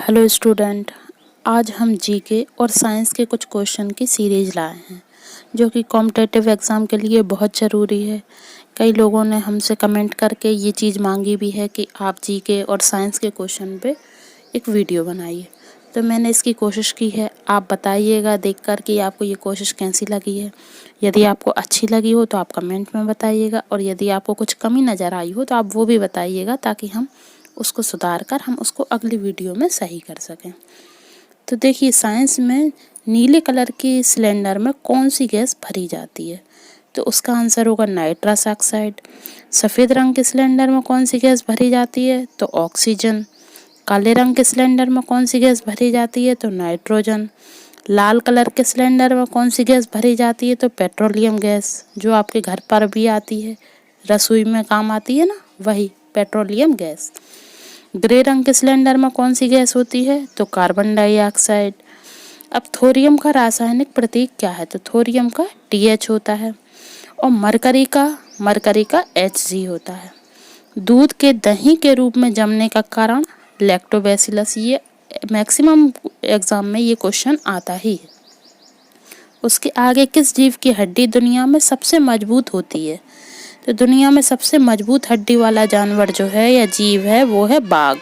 Hello student, आज हम GK और साइंस के कुछ क्वेश्चन की सीरीज लाए हैं जो कि कॉम्पिटिटिव एग्ज़ाम के लिए बहुत ज़रूरी है। कई लोगों ने हमसे कमेंट करके ये चीज़ मांगी भी है कि आप जीके और साइंस के क्वेश्चन पे एक वीडियो बनाइए, तो मैंने इसकी कोशिश की है। आप बताइएगा देख कर कि आपको ये कोशिश कैसी लगी है। यदि आपको अच्छी लगी हो तो आप कमेंट में बताइएगा, और यदि आपको कुछ कमी नज़र आई हो तो आप वो भी बताइएगा, ताकि हम उसको सुधार कर हम उसको अगली वीडियो में सही कर सकें। तो देखिए, साइंस में नीले कलर की सिलेंडर में कौन सी गैस भरी जाती है? तो उसका आंसर होगा नाइट्रस ऑक्साइड। सफ़ेद रंग के सिलेंडर में कौन सी गैस भरी जाती है? तो ऑक्सीजन। काले रंग के सिलेंडर में कौन सी गैस भरी जाती है? तो नाइट्रोजन। लाल कलर के सिलेंडर में कौन सी गैस भरी जाती है? तो पेट्रोलियम गैस, जो आपके घर पर भी आती है, रसोई में काम आती है ना, वही पेट्रोलियम गैस। ग्रे रंग के सिलेंडर में कौन सी गैस होती है? तो कार्बन डाइऑक्साइड। अब थोरियम का रासायनिक प्रतीक क्या है? तो थोरियम का TH होता है, और मरकरी का Hg होता है। दूध के दही के रूप में जमने का कारण लैक्टोबैसिलस। ये मैक्सिमम एग्जाम में ये क्वेश्चन आता ही है। उसके आगे, किस जीव की हड्डी दुनिया में सबसे मजबूत होती है? तो दुनिया में सबसे मजबूत हड्डी वाला जानवर जो है या जीव है वो है बाघ।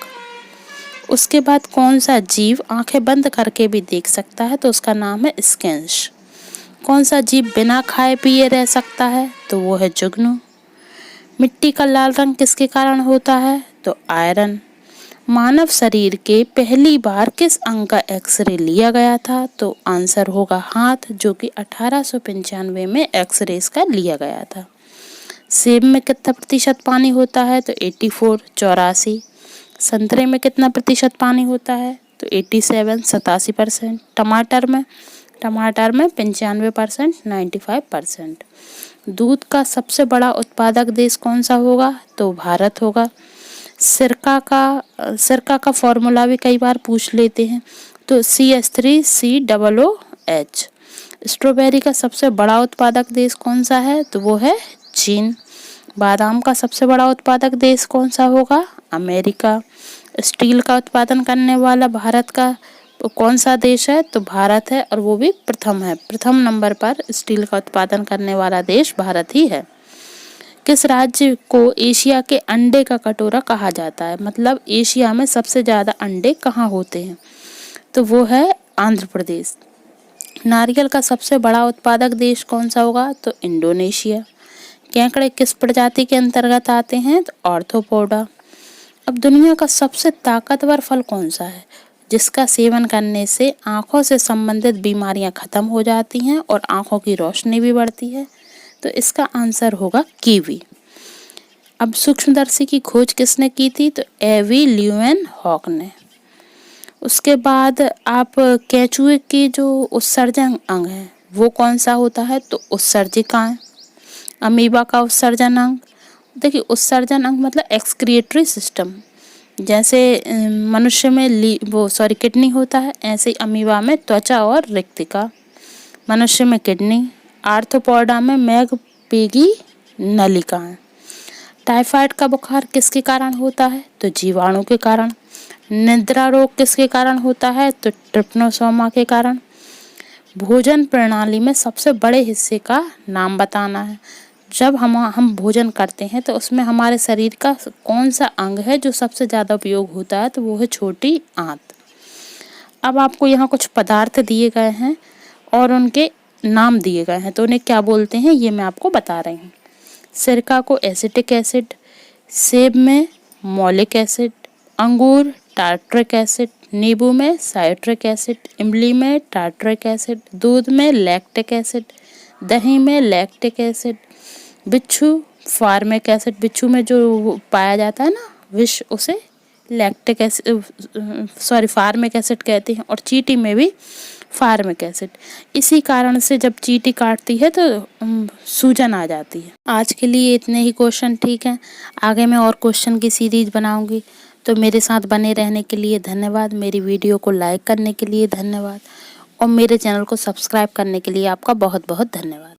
उसके बाद, कौन सा जीव आंखें बंद करके भी देख सकता है? तो उसका नाम है स्किंस। कौन सा जीव बिना खाए पिए रह सकता है? तो वो है जुगनू। मिट्टी का लाल रंग किसके कारण होता है? तो आयरन। मानव शरीर के पहली बार किस अंग का एक्सरे लिया गया था? तो आंसर होगा हाथ, जो कि 1895 में एक्सरे का लिया गया था। सेब में कितना प्रतिशत पानी होता है? तो 84, 84। संतरे में कितना प्रतिशत पानी होता है? तो 87, 87%। टमाटर में 95%, 95%। दूध का सबसे बड़ा उत्पादक देश कौन सा होगा? तो भारत होगा। सिरका का फॉर्मूला भी कई बार पूछ लेते हैं, तो CH3COOH। स्ट्रॉबेरी का सबसे बड़ा उत्पादक देश कौन सा है? तो वो है चीन। बादाम का सबसे बड़ा उत्पादक देश कौन सा होगा? अमेरिका। स्टील का उत्पादन करने वाला भारत का कौन सा देश है? तो भारत है, और वो भी प्रथम नंबर पर स्टील का उत्पादन करने वाला देश भारत ही है। किस राज्य को एशिया के अंडे का कटोरा कहा जाता है? मतलब एशिया में सबसे ज्यादा अंडे कहाँ होते हैं? तो वो है आंध्र प्रदेश। नारियल का सबसे बड़ा उत्पादक देश कौन सा होगा? तो इंडोनेशिया। केकड़े किस प्रजाति के अंतर्गत आते हैं? तो आर्थ्रोपोडा। अब दुनिया का सबसे ताकतवर फल कौन सा है, जिसका सेवन करने से आंखों से संबंधित बीमारियां खत्म हो जाती हैं और आंखों की रोशनी भी बढ़ती है? तो इसका आंसर होगा कीवी। अब सूक्ष्मदर्शी की खोज किसने की थी? तो एवी ल्यूएनहॉक ने। उसके बाद आप, केंचुए की जो उत्सर्जन अंग है वो कौन सा होता है? तो उत्सर्जिकाएं। अमीबा का उत्सर्जन अंग, देखिए उत्सर्जन अंग मतलब एक्सक्रिएटरी सिस्टम। जैसे मनुष्य में किडनी होता है, ऐसे ही अमीबा में त्वचा और रिक्तिका। मनुष्य में किडनी। आर्थ्रोपोडा में मैगपीगी नलिकाएं। टाइफाइड का बुखार किसके कारण होता है? तो जीवाणु के कारण। निद्रा रोग किसके कारण होता है? तो ट्रिप्नोसोमा के कारण। भोजन प्रणाली में सबसे बड़े हिस्से का नाम बताना है। जब हम भोजन करते हैं तो उसमें हमारे शरीर का कौन सा अंग है जो सबसे ज़्यादा उपयोग होता है? तो वो है छोटी आंत। अब आपको यहाँ कुछ पदार्थ दिए गए हैं और उनके नाम दिए गए हैं, तो उन्हें क्या बोलते हैं ये मैं आपको बता रही हूँ। सिरका को एसिटिक एसिड, सेब में मॉलिक एसिड, अंगूर टार्ट्रिक एसिड, नींबू में साइट्रिक एसिड, इमली में टार्ट्रिक एसिड, दूध में लैक्टिक एसिड, दही में लैक्टिक एसिड, बिच्छू फार्मिक एसिड। बिच्छू में जो पाया जाता है ना विष, उसे लैक्टिक एसिड फार्मिक एसिड कहते हैं, और चींटी में भी फार्मिक एसिड। इसी कारण से जब चींटी काटती है तो सूजन आ जाती है। आज के लिए इतने ही क्वेश्चन ठीक है, आगे मैं और क्वेश्चन की सीरीज बनाऊंगी। तो मेरे साथ बने रहने के लिए धन्यवाद, मेरी वीडियो को लाइक करने के लिए धन्यवाद, और मेरे चैनल को सब्सक्राइब करने के लिए आपका बहुत बहुत धन्यवाद।